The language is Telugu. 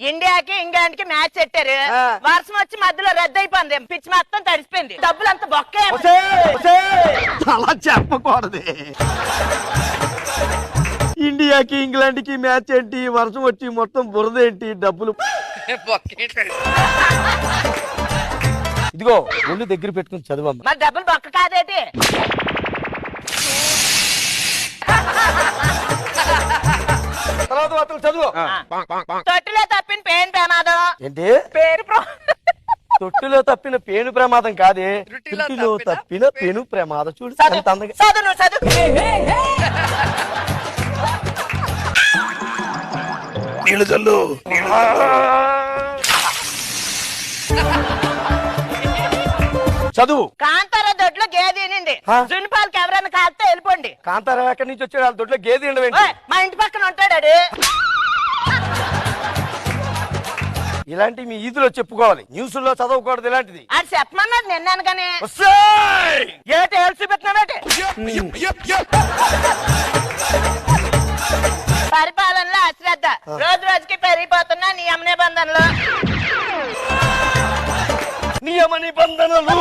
ఇండియాకి ఇంగ్లాండ్ కి మ్యాచ్ పెట్టారు. వర్షం వచ్చి మధ్యలో రద్దు అయిపోయింది. పిచ్ మొత్తం తడిసిపోయింది. డబ్బులు అంత బొక్కే. అలా చెప్పకూడదు. ఇండియాకి ఇంగ్లాండ్ కి మ్యాచ్ ఏంటి, వర్షం వచ్చి మొత్తం బురద ఏంటి, డబ్బులు. ఇదిగో ఒళ్ళు దగ్గర పెట్టుకుని చదువమ్మ. మరి డబ్బులు బొక్క కాదేటి? తర్వాత మాత్రం చదువు. తొట్టిలో తప్పిన పేను ప్రమాదం. ఏంటి? పేరు తొట్టిలో తప్పిన పేను ప్రమాదం కాదే, తొట్టిలో తప్పిన పేను ప్రమాదం. చూడు ఎంత అందంగా. చదువు చదువు. నీళ్ళు చల్లు. చదువు. కాంతార దొడ్లో గేదె నిండి జున్పాలకి ఎవరైనా కాస్తే వెళ్ళిపోండి. కాంతారా ఎక్కడి నుంచి వచ్చాడు? వాళ్ళ దొడ్లో గేదె ఉండవేంటి? మా ఇంటి పక్కన ఉంటాడు. ఇలాంటి మీ ఈదులో చెప్పుకోవాలి, న్యూస్ లో చదవకూడదు ఇలాంటిది. అది చెప్పమన్నాడు నిన్నాను కానీ ఏటి హెల్ప్ పెట్టినావేటి? పరిపాలనలో అశ్రద్ధ రోజు రోజుకి పెరిగిపోతున్నా నియమ నిబంధనలు. నియమ నిబంధనలు